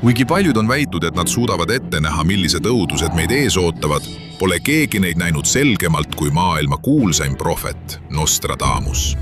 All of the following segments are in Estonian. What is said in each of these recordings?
Kuigi paljud on väitnud, et nad suudavad ette näha, millised õudused meid ees ootavad, pole keegi neid näinud selgemalt kui maailma kuulsaim prohvet Nostradamus.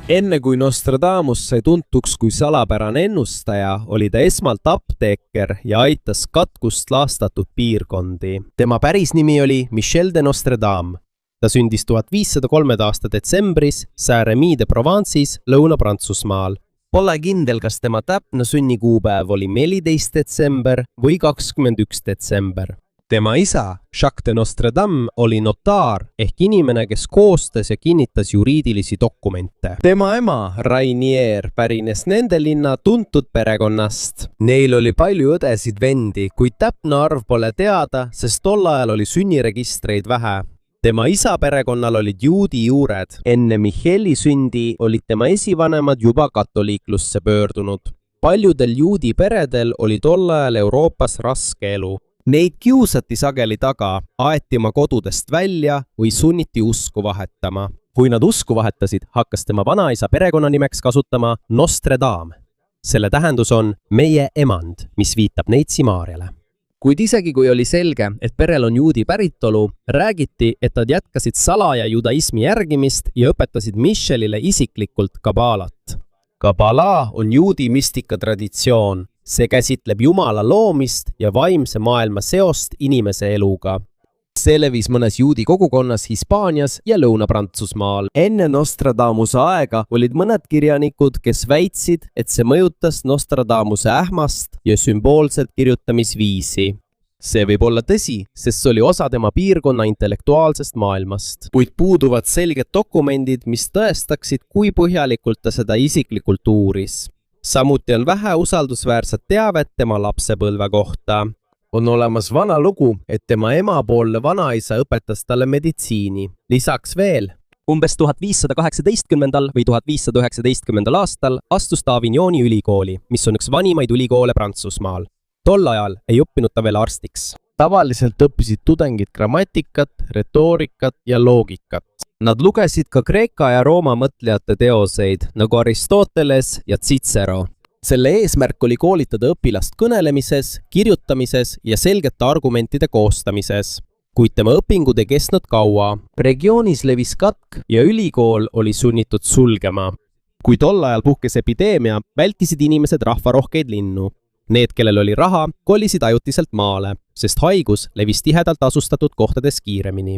Enne kui Nostradamus sai tuntuks kui salapärane ennustaja, oli ta esmalt apteeker ja aitas katkust laastatud piirkondi. Tema päris nimi oli Michel de Nostradame. Ta sündis 1503. aasta detsembris Saint-Rémy de Provence'is Lõuna-Prantsusmaal. Pole kindel, kas tema täpne sünnikuupäev oli 14 detsember või 21 detsember. Tema isa, Jacques de Nostradame, oli notaar ehk inimene, kes koostas ja kinnitas juriidilisi dokumente. Tema ema, Rainier, pärines nende linna tuntud perekonnast. Neil oli palju õdesid vendi, kuid täpne arv pole teada, sest tol ajal oli sünniregistreid vähe. Tema isa perekonnal olid juudi juured. Enne Micheli sündi olid tema esivanemad juba katoliiklusse pöördunud. Paljudel juudi peredel oli tol ajal Euroopas raske elu. Neid kiusati sageli taga, aeti oma kodudest välja või sunniti usku vahetama. Kui nad usku vahetasid, hakkas tema vanaisa perekonnanimeks kasutama Nostradame. Selle tähendus on meie emand, mis viitab neitsi Maarjale. Kuid isegi kui oli selge, et perel on juudi päritolu, räägiti, et nad jätkasid salaja judaismi järgimist ja õpetasid Michelile isiklikult kabaalat. Kabala on juudi mistika traditsioon. See käsitleb Jumala loomist ja vaimse maailma seost inimese eluga. See levis mõnes juudi kogukonnas Hispaanias ja Lõuna-Prantsusmaal. Enne Nostradamuse aega olid mõned kirjanikud, kes väitsid, et see mõjutas Nostradamuse ähmast ja sümboolset kirjutamisviisi. See võib olla tõsi, sest see oli osa tema piirkonna intellektuaalsest maailmast. Kuid puuduvad selged dokumendid, mis tõestaksid, kui põhjalikult ta seda isiklikult uuris. Samuti on vähe usaldusväärset teavet tema lapsepõlve kohta. On olemas vana lugu, et tema emapoolne vanaisa õpetas talle meditsiini. Lisaks veel, umbes 1518. või 1519. aastal astus ta Avignoni ülikooli, mis on üks vanimaid ülikoole Prantsusmaal. Tol ajal ei õppinud ta veel arstiks. Tavaliselt õppisid tudengid grammatikat, retoorikat ja loogikat. Nad lugesid ka Kreeka ja Rooma mõtlejate teoseid, nagu Aristoteles ja Cicero. Selle eesmärk oli koolitada õpilast kõnelemises, kirjutamises ja selgete argumentide koostamises. Kuid tema õpingud ei kestnud kaua. Regioonis levis katk ja ülikool oli sunnitud sulgema. Kui tol ajal puhkes epideemia, vältisid inimesed rahvarohkeid linnu. Need, kellel oli raha, kolisid ajutiselt maale, sest haigus levis tihedalt asustatud kohtades kiiremini.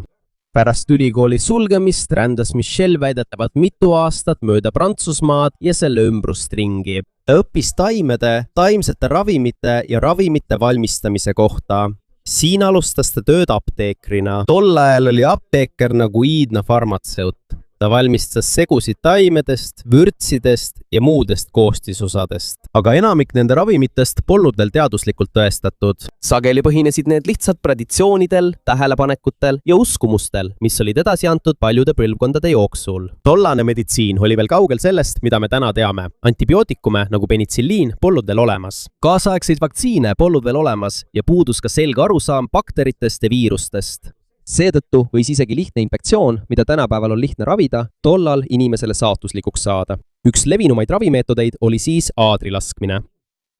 Pärast ülikooli sulgemist rändas Michel väidetavalt mitu aastat mööda Prantsusmaad ja selle ümbrust ringi. Ta õppis taimsete ravimite ja ravimite valmistamise kohta. Siin alustas ta tööd apteekrina. Tol ajal oli apteeker nagu iidne farmatseut. Ta valmistas segusid taimedest, vürtsidest ja muudest koostisosadest. Aga enamik nende ravimitest polnud veel teaduslikult tõestatud. Sageli põhinesid need lihtsalt traditsioonidel, tähelepanekutel ja uskumustel, mis olid edasi antud paljude põlvkondade jooksul. Tollane meditsiin oli veel kaugel sellest, mida me täna teame. Antibiootikume nagu penitsilliin polnud veel olemas. Kaasaegseid vaktsiine polnud veel olemas ja puudus ka selge arusaam bakteritest ja viirustest. Seetõttu võis isegi lihtne infektsioon, mida tänapäeval on lihtne ravida, tollal inimesele saatuslikuks saada. Üks levinumaid ravimeetodeid oli siis aadrilaskmine.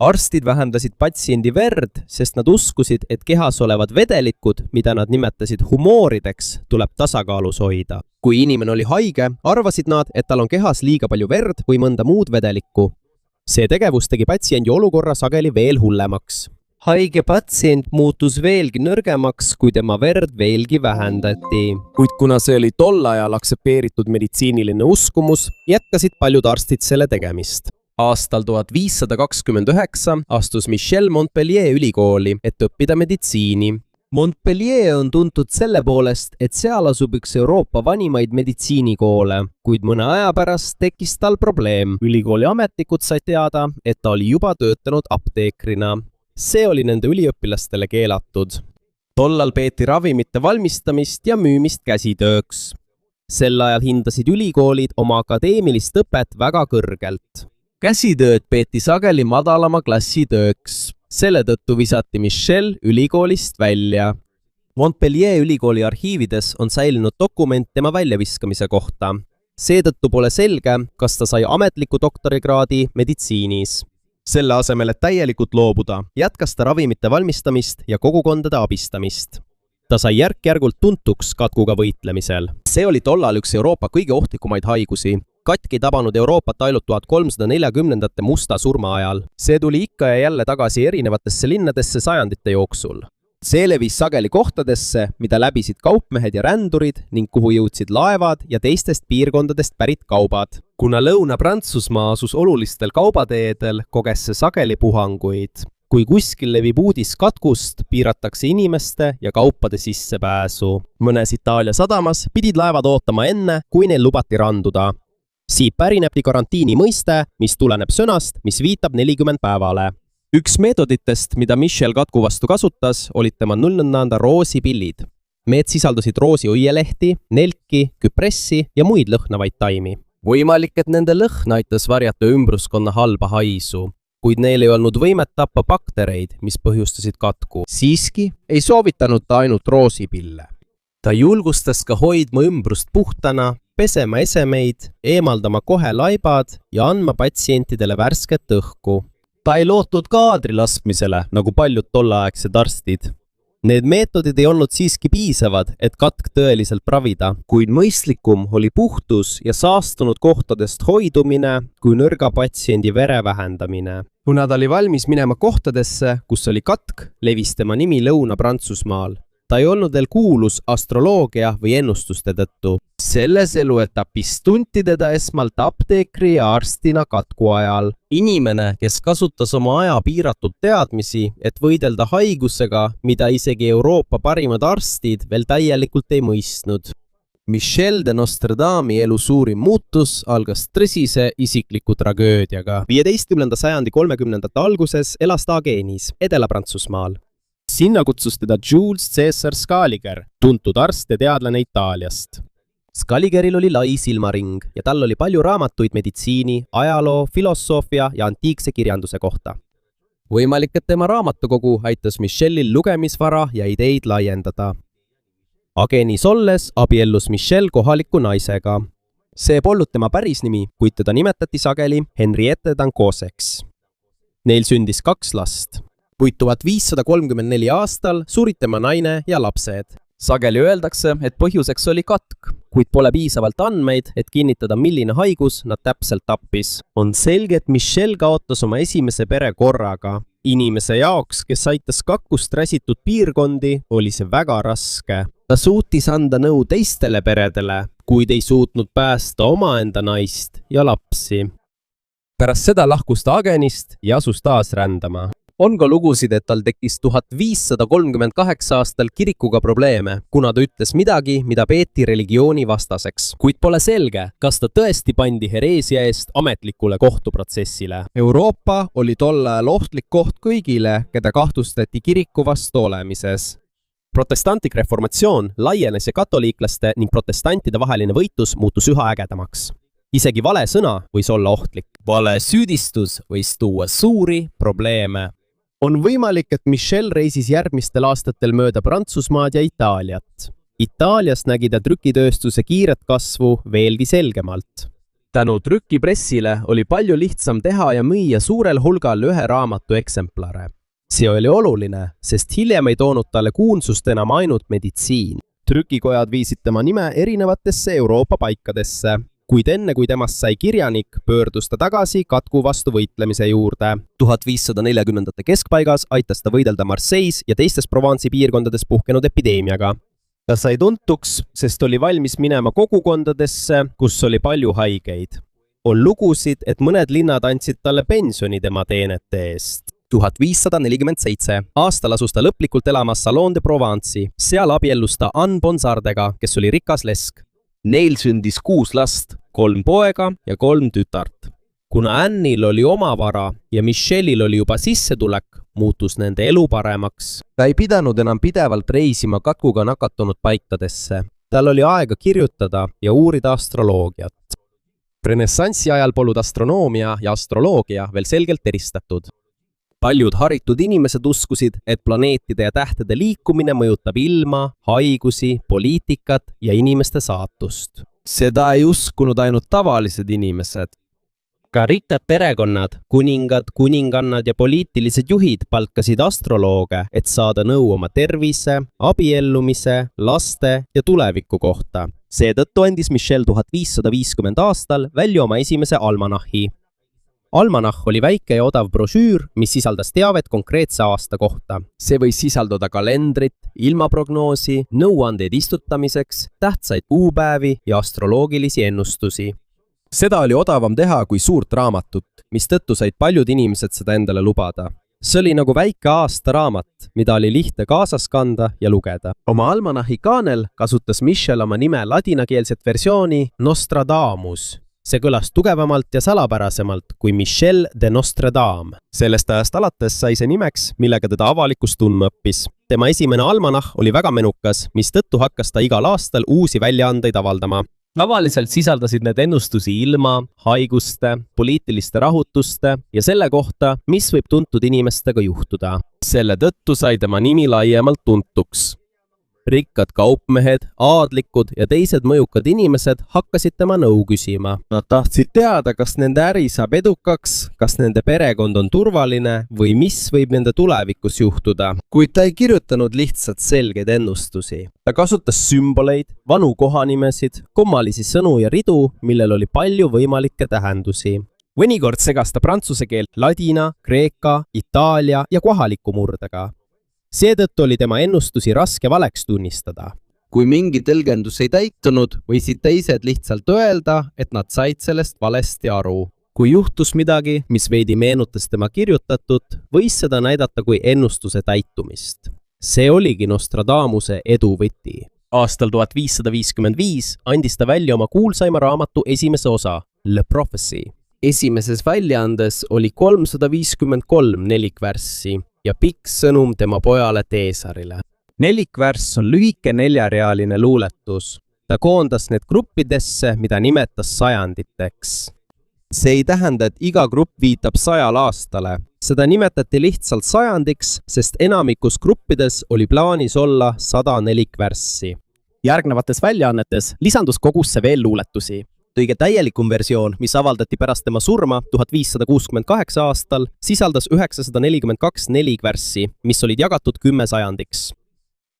Arstid vähendasid patsiendi verd, sest nad uskusid, et kehas olevad vedelikud, mida nad nimetasid humoorideks, tuleb tasakaalus hoida. Kui inimene oli haige, arvasid nad, et tal on kehas liiga palju verd või mõnda muud vedelikku. See tegevus tegi patsiendi olukorra sageli veel hullemaks. Haige patsient muutus veelgi nõrgemaks, kui tema verd veelgi vähendati. Kuid kuna see oli tol ajal aktsepteeritud meditsiiniline uskumus, jätkasid paljud arstid selle tegemist. Aastal 1529 astus Michel Montpellier ülikooli, et õppida meditsiini. Montpellier on tuntud selle poolest, et seal asub üks Euroopa vanimaid meditsiinikoole, kuid mõne aja pärast tekkis tal probleem. Ülikooli ametnikud said teada, et ta oli juba töötanud apteekrina. See oli nende üliõpilastele keelatud. Tollal peeti ravimite valmistamist ja müümist käsitööks. Sel ajal hindasid ülikoolid oma akadeemilist õpet väga kõrgelt. Käsitööd peeti sageli madalama klassi tööks. Selle tõttu visati Michel ülikoolist välja. Montpellier ülikooli arhiivides on säilinud dokument tema väljaviskamise kohta. Seetõttu pole selge, kas ta sai ametliku doktorikraadi meditsiinis. Selle asemel, et täielikult loobuda, jätkas ta ravimite valmistamist ja kogukondade abistamist. Ta sai järk-järgult tuntuks katkuga võitlemisel. See oli tollal üks Euroopa kõige ohtlikumaid haigusi. Katk ei tabanud Euroopat ainult 1340-ndate musta surma ajal. See tuli ikka ja jälle tagasi erinevatesse linnadesse sajandite jooksul. See levis sageli kohtadesse, mida läbisid kaupmehed ja rändurid ning kuhu jõudsid laevad ja teistest piirkondadest pärit kaubad. Kuna Lõuna-Prantsusmaa asus olulistel kaubateedel, koges see sageli puhanguid. Kui kuskil levib uudis katkust, piiratakse inimeste ja kaupade sissepääsu. Mõnes Itaalia sadamas pidid laevad ootama enne, kui neil lubati randuda. Siit pärinebki karantiini mõiste, mis tuleneb sõnast, mis viitab 40 päevale. Üks meetoditest, mida Michel katku vastu kasutas, olid tema nõnda roosipillid. Need sisaldasid roosi õielehti, nelki, küpressi ja muid lõhnavaid taimi. Võimalik, et nende lõhn aitas varjata ümbruskonna halba haisu, kuid neil ei olnud võimet tappa baktereid, mis põhjustasid katku. Siiski ei soovitanud ta ainult roosipille. Ta julgustas ka hoidma ümbrust puhtana, pesema esemeid, eemaldama kohe laibad ja andma patsientidele värsket õhku. Ta ei lootnud ka aadri laskmisele, nagu paljud tolleaegsed arstid. Need meetodid ei olnud siiski piisavad, et katk tõeliselt ravida, kuid mõistlikum oli puhtus ja saastunud kohtadest hoidumine kui nõrga patsiendi vere vähendamine. Kuna ta oli valmis minema kohtadesse, kus oli katk, levis tema nimi Lõuna-Prantsusmaal. Ta ei olnud veel kuulus astroloogia või ennustuste tõttu. Selles eluetapis tunti teda esmalt apteekri ja arstina katku ajal. Inimene, kes kasutas oma aja piiratud teadmisi, et võidelda haigusega, mida isegi Euroopa parimad arstid veel täielikult ei mõistnud. Michel de Nostradami elu suurim muutus algas tõsise isikliku tragöödiaga. 15. sajandi 30. alguses elas ta Agenis, Edela-Prantsusmaal. Sinna kutsus teda Jules César Scaliger, tuntud arst ja teadlane Itaaliast. Scaligeril oli lai silmaring ja tal oli palju raamatuid meditsiini, ajaloo, filosoofia ja antiikse kirjanduse kohta. Võimalik, et tema raamatukogu aitas Michelil lugemisvara ja ideid laiendada. Agenis olles abiellus Michel kohaliku naisega. See polnud tema päris nimi, kuid teda nimetati sageli Henriette d'Ancoseks. Neil sündis 2 last. Kuid 1534 aastal surid tema naine ja lapsed. Sageli öeldakse, et põhjuseks oli katk, kuid pole piisavalt andmeid, et kinnitada, milline haigus nad täpselt tappis. On selge, et Michel kaotas oma esimese pere korraga. Inimese jaoks, kes aitas kakkust räsitud piirkondi, oli see väga raske. Ta suutis anda nõu teistele peredele, kuid ei suutnud päästa omaenda naist ja lapsi. Pärast seda lahkus ta Agenist ja asus taas rändama. On ka lugusid, et tal tekkis 1538 aastal kirikuga probleeme, kuna ta ütles midagi, mida peeti religiooni vastaseks. Kuid pole selge, kas ta tõesti pandi hereesia eest ametlikule kohtuprotsessile. Euroopa oli tol ajal ohtlik koht kõigile, keda kahtlustati kiriku vastu olemises. Protestantlik reformatsioon laienes ja katoliiklaste ning protestantide vaheline võitlus muutus üha ägedamaks. Isegi vale sõna võis olla ohtlik. Vale süüdistus võis tuua suuri probleeme. On võimalik, et Michel reisis järgmistel aastatel mööda Prantsusmaad ja Itaaliat. Itaalias nägi ta trükitööstuse kiiret kasvu veelgi selgemalt. Tänu trükipressile oli palju lihtsam teha ja müüa suurel hulgal ühe raamatu eksemplare. See oli oluline, sest hiljem ei toonud talle kuulsust enam ainult meditsiin. Trükikojad viisid tema nime erinevatesse Euroopa paikadesse. Kuid enne kui temast sai kirjanik, pöördus ta tagasi katku vastu võitlemise juurde. 1540-ndate keskpaigas aitas ta võidelda Marseilles ja teistes Provence'i piirkondades puhkenud epideemiaga. Ta sai tuntuks, sest oli valmis minema kogukondadesse, kus oli palju haigeid. On lugusid, et mõned linnad andsid talle pensioni tema teenete eest. 1547. Aastal asus ta lõplikult elama Salon de Provence'i. Seal abiellus ta Anne Bonsardega, kes oli rikas lesk. Neil sündis 6 last, 3 poega ja 3 tütart. Kuna Anne'il oli oma vara ja Michelil oli juba sissetulek, muutus nende elu paremaks. Ta ei pidanud enam pidevalt reisima katkuga nakatunud paikadesse. Tal oli aega kirjutada ja uurida astroloogiat. Renessansi ajal polnud astronoomia ja astroloogia veel selgelt eristatud. Paljud haritud inimesed uskusid, et planeetide ja tähtede liikumine mõjutab ilma, haigusi, poliitikat ja inimeste saatust. Seda ei uskunud ainult tavalised inimesed. ka rikkad perekonnad, kuningad, kuningannad ja poliitilised juhid palkasid astrolooge, et saada nõu oma tervise, abiellumise, laste ja tuleviku kohta. Seetõttu andis Michel 1550 aastal välja oma esimese almanahhi. Almanah oli väike ja odav brošüür, mis sisaldas teavet konkreetse aasta kohta. See võis sisaldada kalendrit, ilmaprognoosi, nõuandeid istutamiseks, tähtsaid kuupäevi ja astroloogilisi ennustusi. Seda oli odavam teha kui suurt raamatut, mistõttu said paljud inimesed seda endale lubada. See oli nagu väike aastaraamat, mida oli lihtne kaasas kanda ja lugeda. Oma almanahi kaanel kasutas Michel oma nime ladinakeelset versiooni Nostradamus. See kõlas tugevamalt ja salapärasemalt kui Michel de Notre Dame. Sellest ajast alates sai see nimeks, millega teda avalikkus tundma õppis. Tema esimene almanah oli väga menukas, mistõttu hakkas ta igal aastal uusi väljaandeid avaldama. Tavaliselt sisaldasid need ennustusi ilma, haiguste, poliitiliste rahutuste ja selle kohta, mis võib tuntud inimestega juhtuda. Selle tõttu sai tema nimi laiemalt tuntuks. Rikkad kaupmehed, aadlikud ja teised mõjukad inimesed hakkasid tema nõu küsima. Nad tahtsid teada, kas nende äri saab edukaks, kas nende perekond on turvaline või mis võib nende tulevikus juhtuda. Kuid ta ei kirjutanud lihtsalt selgeid ennustusi. Ta kasutas sümboleid, vanu kohanimesid, kummalisi sõnu ja ridu, millel oli palju võimalikke tähendusi. Mõnikord segas ta prantsuse keelt ladina, kreeka, itaalia ja kohaliku murdega. Seetõttu oli tema ennustusi raske valeks tunnistada. Kui mingi tõlgendus ei täitunud, võisid teised lihtsalt öelda, et nad said sellest valesti aru. Kui juhtus midagi, mis veidi meenutas tema kirjutatut, võis seda näidata kui ennustuse täitumist. See oligi Nostradamuse edu võti. Aastal 1555 andis ta välja oma kuulsaima raamatu esimese osa, Le Prophecy. Esimeses väljaandes oli 353 nelikvärssi ja pikk sõnum tema pojale Teesarile. Nelikvärss on lühike neljarealine luuletus. Ta koondas need gruppidesse, mida nimetas sajanditeks. See ei tähenda, et iga grupp viitab 100 aastale. Seda nimetati lihtsalt sajandiks, sest enamikus gruppides oli plaanis olla 100 nelikvärssi. Järgnevates väljaannetes lisandus kogusse veel luuletusi. Kõige täielikum versioon, mis avaldati pärast tema surma 1568 aastal, sisaldas 942 nelikvärssi, mis olid jagatud 10 sajandiks.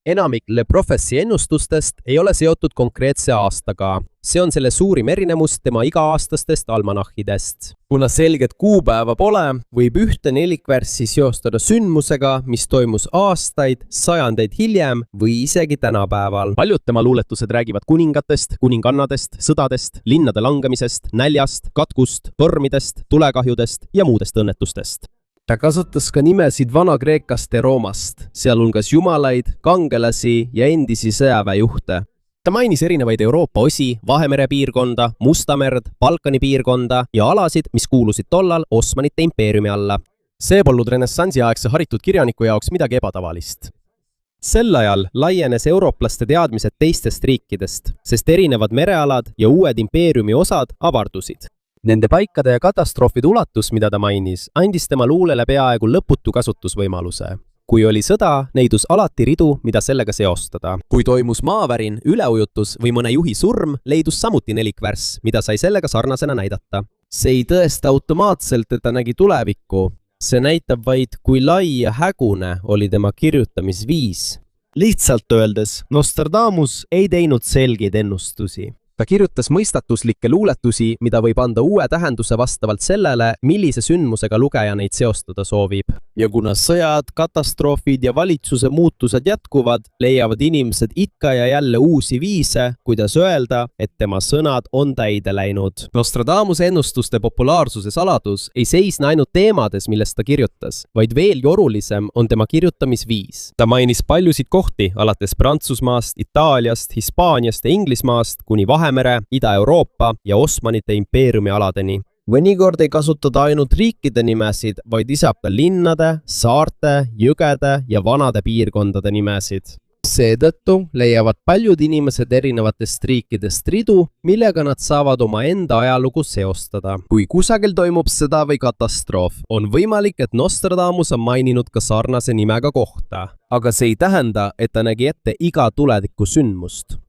Enamik Le Prophecy ennustustest ei ole seotud konkreetse aastaga. See on selle suurim erinevus tema iga-aastastest almanahhidest. Kuna selget kuupäeva pole, võib ühte nelikvärssi seostada sündmusega, mis toimus aastaid, sajandeid hiljem või isegi tänapäeval. Paljud tema luuletused räägivad kuningatest, kuningannadest, sõdadest, linnade langemisest, näljast, katkust, tormidest, tulekahjudest ja muudest õnnetustest. Ta kasutas ka nimesid Vana-Kreekast ja Roomast, sealhulgas jumalaid, kangelasi ja endisi sõjaväejuhte. Ta mainis erinevaid Euroopa osi, Vahemere piirkonda, Musta merd, Balkani piirkonda ja alasid, mis kuulusid tollal Osmanite impeeriumi alla. See polnud renessansiaegse haritud kirjaniku jaoks midagi ebatavalist. Sel ajal laienes eurooplaste teadmised teistest riikidest, sest erinevad merealad ja uued impeeriumi osad avardusid. Nende paikade ja katastroofide ulatus, mida ta mainis, andis tema luulele peaaegu lõputu kasutusvõimaluse. Kui oli sõda, neidus alati ridu, mida sellega seostada. Kui toimus maavärin, üleujutus või mõne juhi surm, leidus samuti nelikvärss, mida sai sellega sarnasena näidata. See ei tõesta automaatselt, et ta nägi tulevikku. See näitab vaid, kui lai ja hägune oli tema kirjutamisviis. Lihtsalt öeldes, Nostradamus ei teinud selgeid ennustusi. Ta kirjutas mõistatuslikke luuletusi, mida võib anda uue tähenduse vastavalt sellele, millise sündmusega lugeja neid seostada soovib. Ja kuna sõjad, katastroofid ja valitsuse muutused jätkuvad, leiavad inimesed ikka ja jälle uusi viise, kuidas öelda, et tema sõnad on täide läinud. Nostradamuse ennustuste populaarsuse saladus ei seisne ainult teemades, millest ta kirjutas, vaid veelgi olulisem on tema kirjutamisviis. Ta mainis paljusid kohti, alates Prantsusmaast, Itaaliast, Hispaaniast ja Inglismaast kuni Vahemere, Ida-Euroopa ja Osmanite impeeriumi aladeni. Mõnikord ei kasutada ainult riikide nimesid, vaid lisab ka linnade, saarte, jõgede ja vanade piirkondade nimesid. Seetõttu leiavad paljud inimesed erinevatest riikidest ridu, millega nad saavad oma enda ajalugu seostada. Kui kusagil toimub sõda või katastroof, on võimalik, et Nostradamus on maininud ka sarnase nimega kohta. Aga see ei tähenda, et ta nägi ette iga tuleviku sündmust.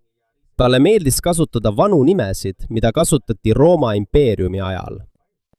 Talle meeldis kasutada vanu nimesid, mida kasutati Rooma impeeriumi ajal.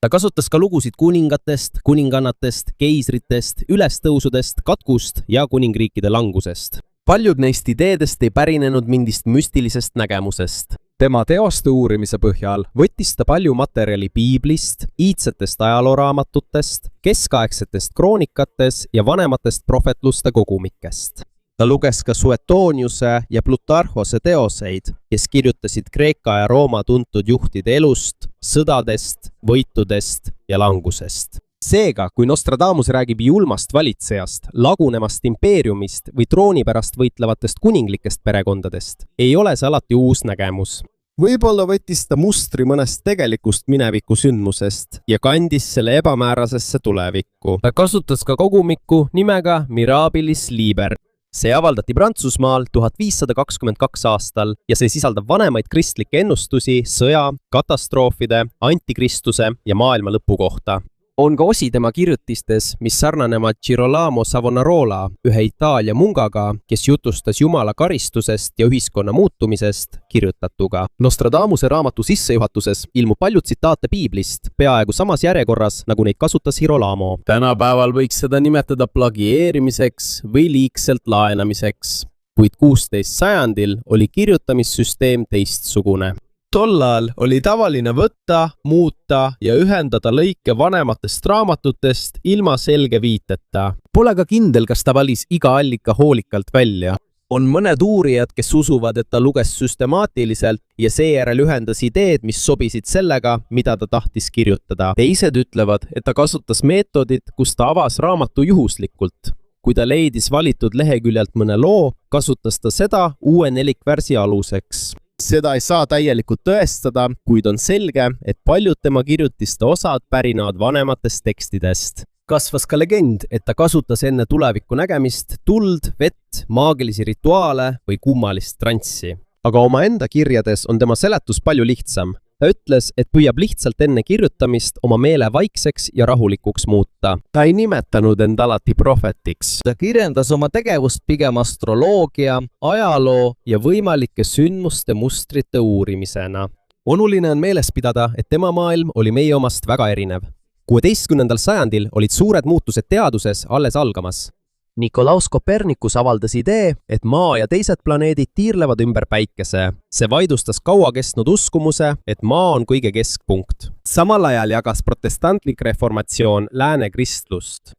ta kasutas ka lugusid kuningatest, kuningannatest, keisritest, ülestõusudest, katkust ja kuningriikide langusest. Paljud neist ideedest ei pärinenud mingist müstilisest nägemusest. Tema teoste uurimise põhjal võttis ta palju materjali piiblist, iidsetest ajalooraamatutest, keskaegsetest kroonikatest ja vanematest prohvetluste kogumikest. Ta luges ka Suetoniuse ja Plutarhose teoseid, kes kirjutasid Kreeka ja Rooma tuntud juhtide elust, sõdadest, võitudest ja langusest. Seega, kui Nostradamus räägib julmast valitsejast, lagunemast impeeriumist või trooni pärast võitlevatest kuninglikest perekondadest, ei ole see alati uus nägemus. Võib-olla võttis ta mustri mõnest tegelikust mineviku sündmusest ja kandis selle ebamäärasesse tulevikku. Ta kasutas ka kogumikku nimega Mirabilis Liber. See avaldati Prantsusmaal 1522 aastal ja see sisaldab vanemaid kristlikke ennustusi sõja, katastroofide, antikristuse ja maailma lõpu kohta. On ka osi tema kirjutistes, mis sarnanevad Girolamo Savonarola, ühe Itaalia mungaga, kes jutustas Jumala karistusest ja ühiskonna muutumisest kirjutatuga. Nostradamuse raamatu sissejuhatuses ilmub palju tsitaate piiblist, peaaegu samas järjekorras, nagu neid kasutas Girolamo. Tänapäeval võiks seda nimetada plagieerimiseks või liigselt laenamiseks, kuid 16. sajandil oli kirjutamissüsteem teistsugune. Tollal oli tavaline võtta, muuta ja ühendada lõike vanematest raamatutest ilma selge viiteta. Pole ka kindel, kas ta valis iga allika hoolikalt välja. On mõned uurijad, kes usuvad, et ta luges süstemaatiliselt ja seejärel ühendas ideed, mis sobisid sellega, mida ta tahtis kirjutada. Teised ütlevad, et ta kasutas meetodit, kus ta avas raamatu juhuslikult. Kui ta leidis valitud leheküljelt mõne loo, kasutas ta seda uue nelikvärsi aluseks. Seda ei saa täielikult tõestada, kuid on selge, et paljud tema kirjutiste osad pärinevad vanematest tekstidest. Kasvas ka legend, et ta kasutas enne tuleviku nägemist tuld, vett, maagilisi rituaale või kummalist transsi. Aga omaenda kirjades on tema seletus palju lihtsam. Ta ütles, et püüab lihtsalt enne kirjutamist oma meele vaikseks ja rahulikuks muuta. Ta ei nimetanud end alati prohvetiks. Ta kirjendas oma tegevust pigem astroloogia, ajaloo ja võimalike sündmuste mustrite uurimisena. Oluline on meeles pidada, et tema maailm oli meie omast väga erinev. 16. sajandil olid suured muutused teaduses alles algamas. Nikolaus Kopernikus avaldas idee, et Maa ja teised planeedid tiirlevad ümber päikese. See vaidustas kaua kestnud uskumuse, et Maa on kõige keskpunkt. Samal ajal jagas protestantlik reformatsioon lääne kristlust.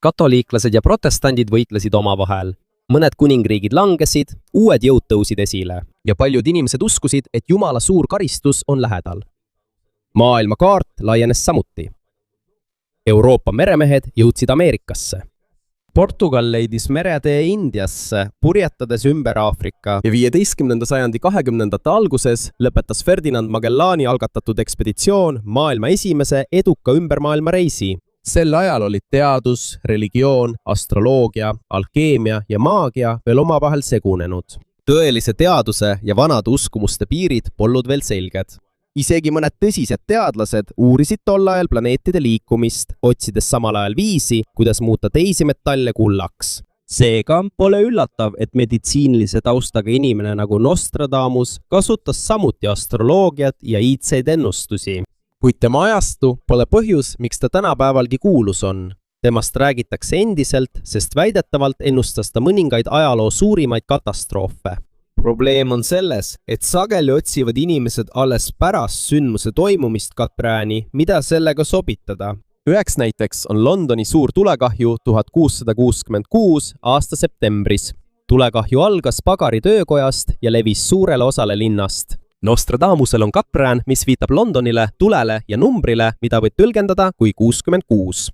Katoliiklased ja protestandid võitlesid omavahel. Mõned kuningriigid langesid, uued jõud tõusid esile ja paljud inimesed uskusid, et Jumala suur karistus on lähedal. Maailmakaart laienes samuti. Euroopa meremehed jõudsid Ameerikasse. Portugal leidis meretee Indiasse, purjetades ümber Aafrika ja 15. sajandi 20. alguses lõpetas Ferdinand Magellani algatatud ekspeditsioon maailma esimese eduka ümbermaailmareisi. Sel ajal olid teadus, religioon, astroloogia, alkeemia ja maagia veel omavahel segunenud. Tõelise teaduse ja vanade uskumuste piirid polnud veel selged. Isegi mõned tõsised teadlased uurisid tol ajal planeetide liikumist, otsides samal ajal viisi, kuidas muuta teisi metalle kullaks. Seega pole üllatav, et meditsiinilise taustaga inimene nagu Nostradamus kasutas samuti astroloogiat ja iidseid ennustusi. Kuid tema ajastu pole põhjus, miks ta tänapäevalgi kuulus on. Temast räägitakse endiselt, sest väidetavalt ennustas ta mõningaid ajaloo suurimaid katastroofe. Probleem on selles, et sageli otsivad inimesed alles pärast sündmuse toimumist katrääni, mida sellega sobitada. Üheks näiteks on Londoni suur tulekahju 1666 aasta septembris. Tulekahju algas pagari töökojast ja levis suurele osale linnast. Nostradamusel on katrään, mis viitab Londonile, tulele ja numbrile, mida võib tõlgendada kui 66.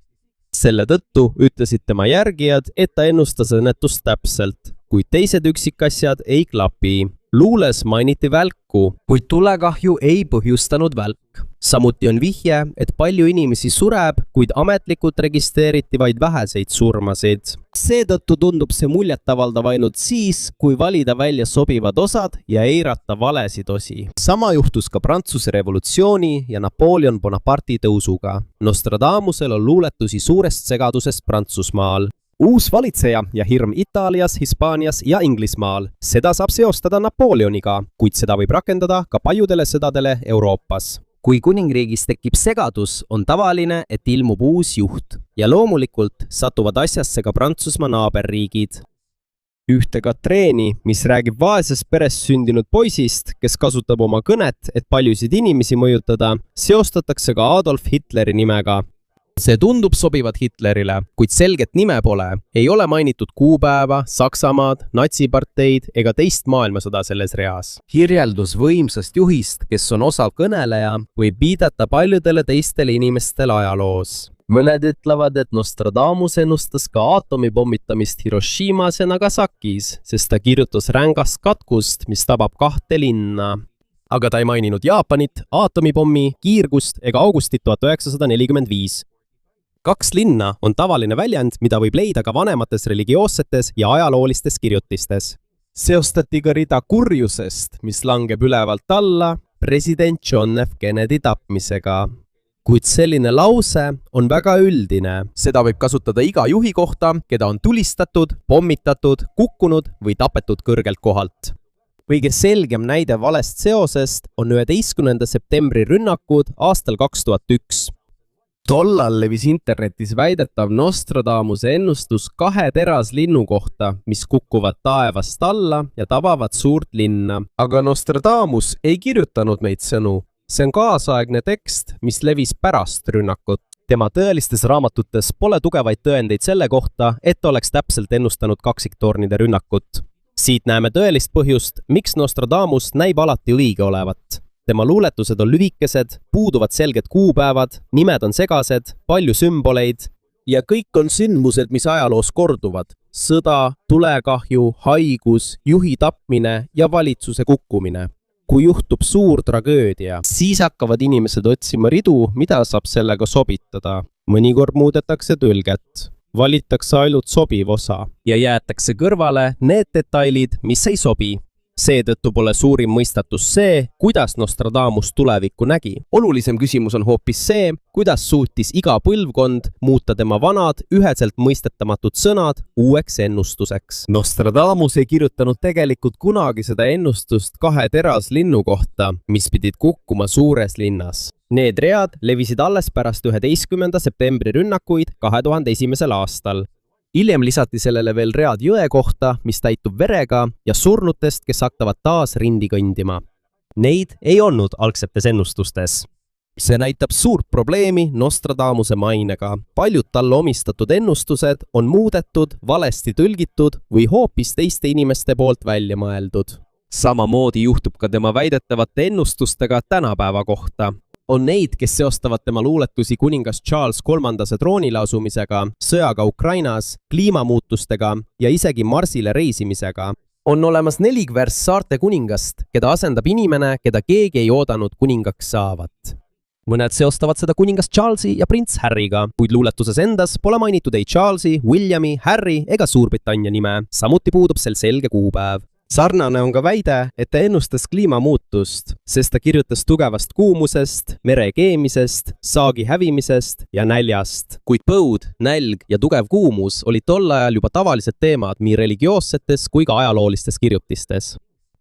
Selle tõttu ütlesid tema järgijad, et ta ennustas õnnetust täpselt, kuid teised üksikasjad ei klapi. Luules mainiti välku, kuid tulekahju ei põhjustanud välk. Samuti on vihje, et palju inimesi sureb, kuid ametlikult registreeriti vaid väheseid surmasid. Seetõttu tundub see muljetavaldav ainult siis, kui valida välja sobivad osad ja eirata valesid osi. Sama juhtus ka Prantsuse revolutsiooni ja Napoleon Bonaparte'i tõusuga. Nostradamusel on luuletusi suurest segadusest Prantsusmaal. Uus valitseja ja hirm Itaalias, Hispaanias ja Inglismaal. Seda saab seostada Napoleoniga, kuid seda võib rakendada ka paljudele sõdadele Euroopas. Kui kuningriigis tekib segadus, on tavaline, et ilmub uus juht ja loomulikult satuvad asjasse ka Prantsusmaa naaberriigid. Ühte Katreeni, mis räägib vaeses peres sündinud poisist, kes kasutab oma kõnet, et paljusid inimesi mõjutada, seostatakse ka Adolf Hitleri nimega. See tundub sobivat Hitlerile, kuid selget nime pole. Ei ole mainitud kuupäeva, Saksamaad, natsiparteid ega teist maailmasõda selles reas. Kirjeldus võimsast juhist, kes on osav kõneleja, võib viidata paljudele teistele inimestele ajaloos. Mõned ütlevad, et Nostradamus ennustas ka aatomipommitamist Hiroshimas ja Nagasakis, sest ta kirjutas rängast katkust, mis tabab 2 linna. Aga ta ei maininud Jaapanit, aatomipommi, kiirgust ega augustit 1945. 2 linna on tavaline väljend, mida võib leida ka vanemates religioossetes ja ajaloolistes kirjutistes. Seostati ka rida kurjusest, mis langeb ülevalt alla president John F. Kennedy tapmisega. Kuid selline lause on väga üldine. Seda võib kasutada iga juhi kohta, keda on tulistatud, pommitatud, kukkunud või tapetud kõrgelt kohalt. Kõige selgem näide valest seosest on 11. septembri rünnakud aastal 2001. Tollal levis internetis väidetav Nostradamuse ennustus 2 teraslinnu kohta, mis kukuvad taevast alla ja tabavad suurt linna. Aga Nostradamus ei kirjutanud neid sõnu. See on kaasaegne tekst, mis levis pärast rünnakut. Tema tõelistes raamatutes pole tugevaid tõendeid selle kohta, et oleks täpselt ennustanud kaksiktornide rünnakut. Siit näeme tõelist põhjust, miks Nostradamus näib alati õige olevat. Tema luuletused on lühikesed, puuduvad selged kuupäevad, nimed on segased, palju sümboleid ja kõik on sündmused, mis ajaloos korduvad. Sõda, tulekahju, haigus, juhi tapmine ja valitsuse kukkumine. Kui juhtub suur tragöödia, siis hakkavad inimesed otsima ridu, mida saab sellega sobitada. Mõnikord muudetakse tõlget, valitakse ainult sobiv osa ja jäetakse kõrvale need detailid, mis ei sobi. Seetõttu pole suurim mõistatus see, kuidas Nostradamus tulevikku nägi. Olulisem küsimus on hoopis see, kuidas suutis iga põlvkond muuta tema vanad, üheselt mõistetamatud sõnad uueks ennustuseks. Nostradamus ei kirjutanud tegelikult kunagi seda ennustust 2 teraslinnu kohta, mis pidid kukkuma suures linnas. Need read levisid alles pärast 11. septembri rünnakuid 2001. aastal. Hiljem lisati sellele veel read jõe kohta, mis täitub verega ja surnutest, kes hakkavad taas rindi kõndima. Neid ei olnud algsetes ennustustes. See näitab suurt probleemi Nostradamuse mainega. Paljud talle omistatud ennustused on muudetud, valesti tõlgitud või hoopis teiste inimeste poolt välja mõeldud. Samamoodi juhtub ka tema väidetavate ennustustega tänapäeva kohta. On neid, kes seostavad tema luuletusi kuningas Charles III troonile asumisega, sõjaga Ukrainas, kliimamuutustega ja isegi Marsile reisimisega. On olemas 4 värss saarte kuningast, keda asendab inimene, keda keegi ei oodanud kuningaks saavat. Mõned seostavad seda kuningas Charlesi ja prints Harryga, kuid luuletuses endas pole mainitud ei Charlesi, Williami, Harry ega Suurbritannia nime. Samuti puudub sel selge kuupäev. Sarnane on ka väide, et ta ennustas kliimamuutust, sest ta kirjutas tugevast kuumusest, mere keemisest, saagi hävimisest ja näljast. Kuid põud, nälg ja tugev kuumus olid tol ajal juba tavalised teemad nii religioossetes kui ka ajaloolistes kirjutistes.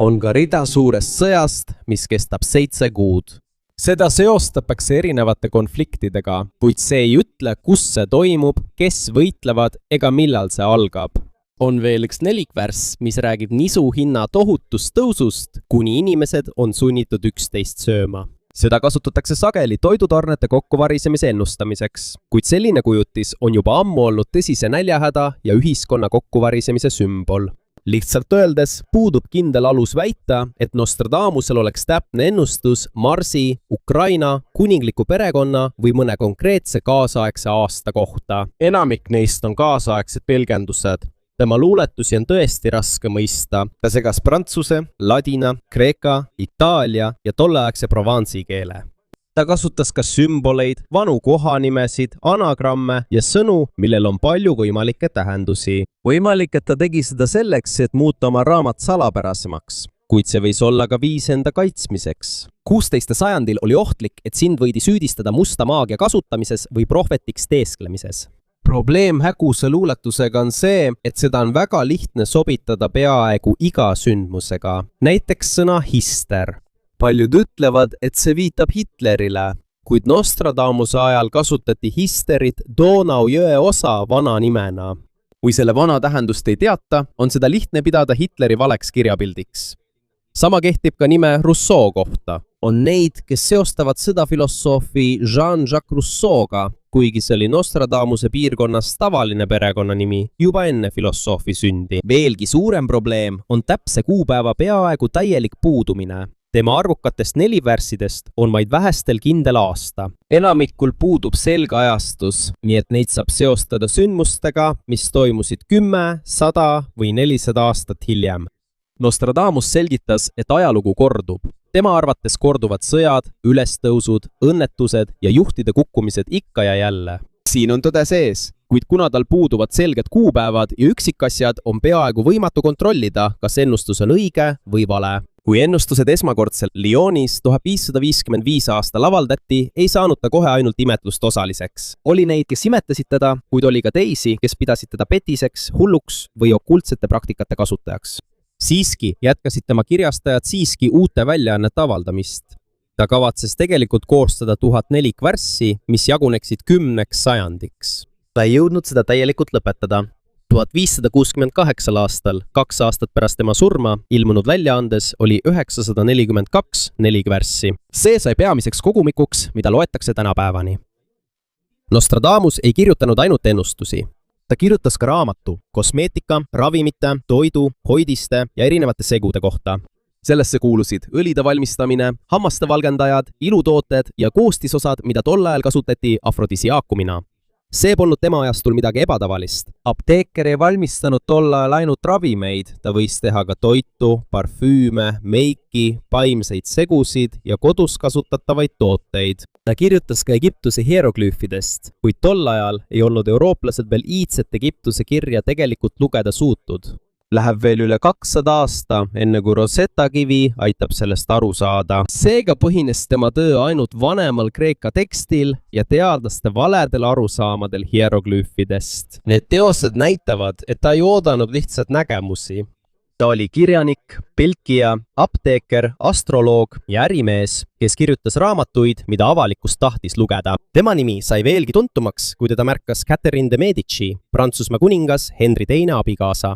On ka rida suurest sõjast, mis kestab 7 kuud. Seda seostatakse erinevate konfliktidega, kuid see ei ütle, kus see toimub, kes võitlevad ega millal see algab. On veel üks 4 värss, mis räägib nisu hinna tohutust tõusust, kuni inimesed on sunnitud üksteist sööma. Seda kasutatakse sageli toidutarnete kokkuvarisemise ennustamiseks, kuid selline kujutis on juba ammu olnud tõsise näljahäda ja ühiskonna kokkuvarisemise sümbol. Lihtsalt öeldes puudub kindel alus väita, et Nostradamusel oleks täpne ennustus Marsi, Ukraina, kuningliku perekonna või mõne konkreetse kaasaegse aasta kohta. Enamik neist on kaasaegsed pelgendused. Tema luuletusi on tõesti raske mõista. Ta segas prantsuse, ladina, kreeka, itaalia ja tolleaegse Provence'i keele. Ta kasutas ka sümboleid, vanu kohanimesid, anagramme ja sõnu, millel on palju võimalikke tähendusi. Võimalik, et ta tegi seda selleks, et muuta oma raamat salapärasemaks, kuid see võis olla ka viis enda kaitsmiseks. 16. sajandil oli ohtlik, et sind võidi süüdistada musta maagia kasutamises või prohvetiks teesklemises. Probleem häguse luuletusega on see, et seda on väga lihtne sobitada peaaegu iga sündmusega. Näiteks sõna hister. paljud ütlevad, et see viitab Hitlerile, kuid Nostradamuse ajal kasutati Histerit Donau jõe osa vana nimena. Kui selle vana tähendust ei teata, on seda lihtne pidada Hitleri valeks kirjapildiks. Sama kehtib ka nime Rousseau kohta. On neid, kes seostavad seda filosoofi Jean-Jacques Rousseau'ga, kuigi see oli Nostradamuse piirkonnas tavaline perekonnanimi juba enne filosoofi sündi. Veelgi suurem probleem on täpse kuupäeva peaaegu täielik puudumine. Tema arvukatest 4 värssidest on vaid vähestel kindel aasta. Enamikul puudub selge ajastus, nii et neid saab seostada sündmustega, mis toimusid 10, 100 või 400 aastat hiljem. Nostradamus selgitas, et ajalugu kordub. Tema arvates korduvad sõjad, ülestõusud, õnnetused ja juhtide kukkumised ikka ja jälle. Siin on tõde sees, kuid kuna tal puuduvad selged kuupäevad ja üksikasjad, on peaaegu võimatu kontrollida, kas ennustus on õige või vale. Kui ennustused esmakordselt Lyonis 1555 aastal avaldati, ei saanud ta kohe ainult imetlust osaliseks. Oli neid, kes imetasid teda, kuid oli ka teisi, kes pidasid teda petiseks, hulluks või okultsete praktikate kasutajaks. Siiski jätkasid tema kirjastajad siiski uute väljaannete avaldamist. Ta kavatses tegelikult koostada 1004 värssi, mis jaguneksid 10 sajandiks. Ta ei jõudnud seda täielikult lõpetada. 1568 aastal, 2 aastat pärast tema surma, ilmunud väljaandes oli 942 värssi. See sai peamiseks kogumikuks, mida loetakse tänapäevani. Nostradamus ei kirjutanud ainult ennustusi. Ta kirjutas ka raamatu kosmeetika, ravimite, toidu, hoidiste ja erinevate segude kohta. Sellesse kuulusid õlide valmistamine, hammaste valgendajad, ilutooted ja koostisosad, mida tol ajal kasutati afrodisiaakumina. See polnud tema ajastul midagi ebatavalist. Apteeker ei valmistanud tol ajal ainult ravimeid, ta võis teha ka toitu, parfüüme, meiki, paimseid segusid ja kodus kasutatavaid tooteid. Ta kirjutas ka Egiptuse hieroglüüfidest, kuid tol ajal ei olnud eurooplased veel iidset Egiptuse kirja tegelikult lugeda suutud. Läheb veel üle 200 aasta, enne kui Rosetta kivi aitab sellest aru saada. Seega põhines tema töö ainult vanemal Kreeka tekstil ja teadlaste valedel arusaamadel hieroglüüfidest. Need teosed näitavad, et ta ei oodanud lihtsalt nägemusi. Ta oli kirjanik, pelkija, apteeker, astroloog ja ärimees, kes kirjutas raamatuid, mida avalikkus tahtis lugeda. Tema nimi sai veelgi tuntumaks, kui teda märkas Catherine de Medici, Prantsusmaa kuningas Henry II abikaasa.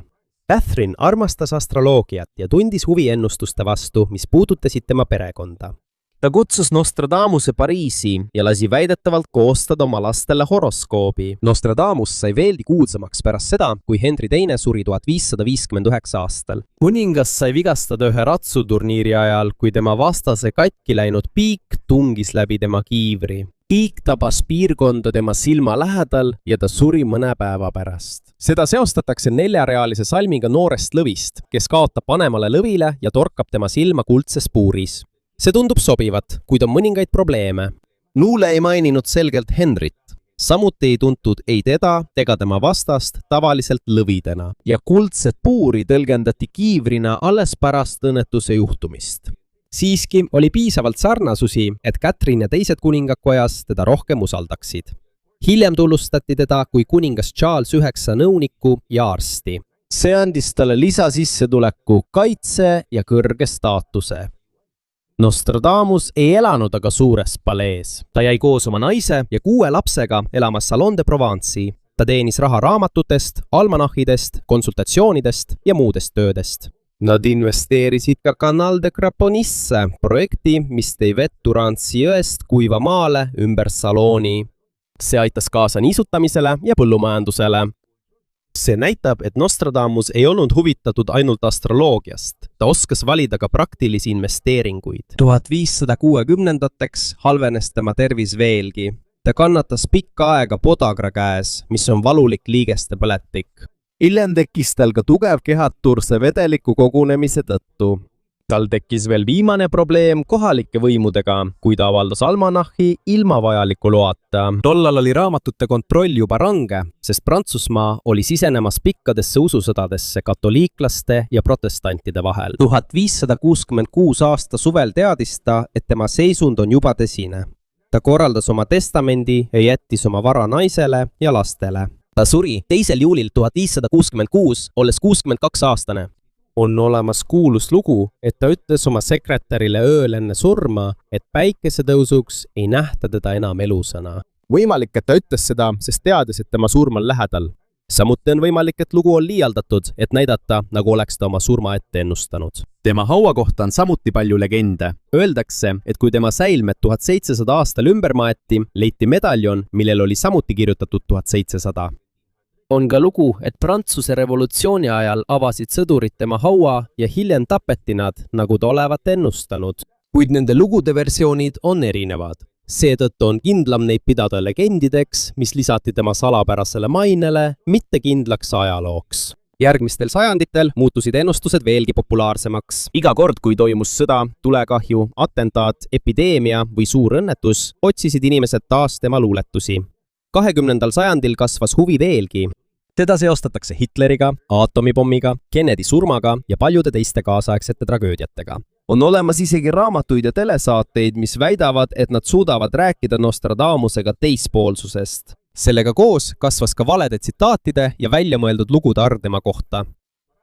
Catherine armastas astroloogiat ja tundis huvi ennustuste vastu, mis puudutasid tema perekonda. Ta kutsus Nostradamuse Pariisi ja lasi väidetavalt koostada oma lastele horoskoobi. Nostradamus sai veelgi kuulsamaks pärast seda, kui Henry II suri 1559 aastal. Kuningas sai vigastada ühe ratsuturniiri ajal, kui tema vastase katki läinud piik tungis läbi tema kiivri. Piik tabas piirkonda tema silma lähedal ja ta suri mõne päeva pärast. Seda seostatakse 4-realise salmiga noorest lõvist, kes kaotab vanemale lõvile ja torkab tema silma kuldses puuris. See tundub sobivat, kuid on mõningaid probleeme. Luule ei maininud selgelt Henryt. Samuti ei tuntud ei teda ega tema vastast tavaliselt lõvidena. Ja kuldset puuri tõlgendati kiivrina alles pärast õnnetuse juhtumist. Siiski oli piisavalt sarnasusi, et Catherine ja teised kuningakojas teda rohkem usaldaksid. Hiljem tunnustati teda kui kuningas Charles IX nõuniku ja arsti. See andis talle lisasissetuleku, kaitse ja kõrge staatuse. Nostradamus ei elanud aga suures palees. Ta jäi koos oma naise ja 6 lapsega elama Salon de Provence'i. Ta teenis raha raamatutest, almanahidest, konsultatsioonidest ja muudest töödest. Nad investeerisid ka Canal de Craponisse, projekti, mis tõi vett Turansi jõest kuiva maale ümber Saloni. See aitas kaasa niisutamisele ja põllumajandusele. See näitab, et Nostradamus ei olnud huvitatud ainult astroloogiast. Ta oskas valida ka praktilisi investeeringuid. 1560-ndateks halvenes tema tervis veelgi. Ta kannatas pikka aega podagra käes, mis on valulik liigeste põletik. Hiljem tekkis tal ka tugev kehaturse vedeliku kogunemise tõttu. Tal tekkis veel viimane probleem kohalike võimudega, kui ta avaldas almanahi ilma vajaliku loata. Tollal oli raamatute kontroll juba range, sest Prantsusmaa oli sisenemas pikkadesse ususõdadesse katoliiklaste ja protestantide vahel. 1566 aasta suvel teadis ta, et tema seisund on juba tõsine. Ta korraldas oma testamendi ja jättis oma vara naisele ja lastele. Ta suri 2. juulil 1566, olles 62-aastane. On olemas kuulus lugu, et ta ütles oma sekretärile ööl enne surma, et päikesetõusuks ei nähta teda enam elusana. Võimalik, et ta ütles seda, sest teadis, et tema surm on lähedal. Samuti on võimalik, et lugu on liialdatud, et näidata, nagu oleks ta oma surma ette ennustanud. Tema haua kohta on samuti palju legende. Öeldakse, et kui tema säilmed 1700 aastal ümber maeti, leiti medaljon, millel oli samuti kirjutatud 1700. On ka lugu, et Prantsuse revolutsiooni ajal avasid sõdurid tema haua ja hiljem tapeti nad, nagu ta olevat ennustanud. Kuid nende lugude versioonid on erinevad. Seetõttu on kindlam neid pidada legendideks, mis lisati tema salapärasele mainele, mitte kindlaks ajalooks. Järgmistel sajanditel muutusid ennustused veelgi populaarsemaks. Iga kord, kui toimus sõda, tulekahju, atentaat, epideemia või suur õnnetus, otsisid inimesed taas tema luuletusi. 20. sajandil kasvas huvi veelgi. Teda seostatakse Hitleriga, aatomipommiga, Kennedy surmaga ja paljude teiste kaasaegsete tragöödiatega. On olemas isegi raamatuid ja telesaateid, mis väidavad, et nad suudavad rääkida Nostradamusega teispoolsusest. Sellega koos kasvas ka valede tsitaatide ja väljamõeldud lugude arv tema kohta.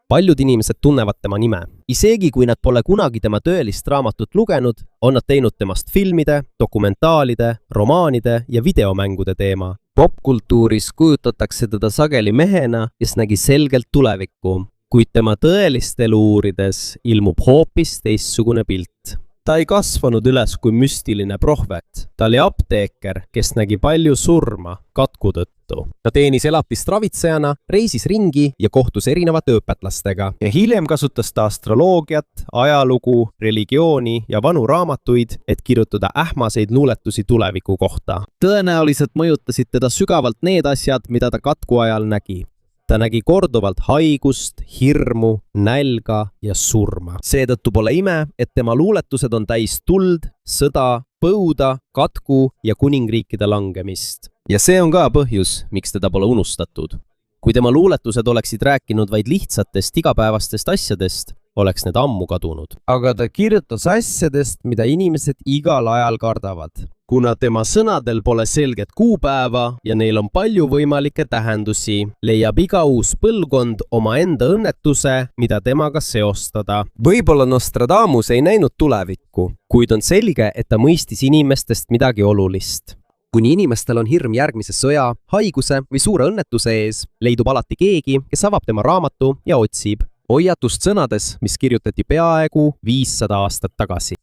Paljud inimesed tunnevad tema nime. Isegi kui nad pole kunagi tema tõelist raamatut lugenud, on nad teinud temast filmide, dokumentaalide, romaanide ja videomängude teema. Popkultuuris kujutatakse teda sageli mehena, kes nägi selgelt tulevikku, kuid tema tõelist elu uurides ilmub hoopis teistsugune pilt. Ta ei kasvanud üles kui müstiline prohvet. Ta oli apteeker, kes nägi palju surma katku tõttu. Ta teenis elatist ravitsejana, reisis ringi ja kohtus erinevate õpetlastega. Ja hiljem kasutas ta astroloogiat, ajalugu, religiooni ja vanu raamatuid, et kirjutada ähmaseid luuletusi tuleviku kohta. Tõenäoliselt mõjutasid teda sügavalt need asjad, mida ta katku ajal nägi. Ta nägi korduvalt haigust, hirmu, nälga ja surma. Seetõttu pole ime, et tema luuletused on täis tuld, sõda, põuda, katku ja kuningriikide langemist. Ja see on ka põhjus, miks teda pole unustatud. Kui tema luuletused oleksid rääkinud vaid lihtsatest igapäevastest asjadest, oleks need ammu kadunud. Aga ta kirjutas asjadest, mida inimesed igal ajal kardavad. Kuna tema sõnadel pole selget kuupäeva ja neil on palju võimalikke tähendusi, leiab iga uus põlvkond omaenda õnnetuse, mida temaga seostada. Võib-olla Nostradamus ei näinud tulevikku, kuid on selge, et ta mõistis inimestest midagi olulist. Kuni inimestel on hirm järgmise sõja, haiguse või suure õnnetuse ees, leidub alati keegi, kes avab tema raamatu ja otsib hoiatust sõnades, mis kirjutati peaaegu 500 aastat tagasi.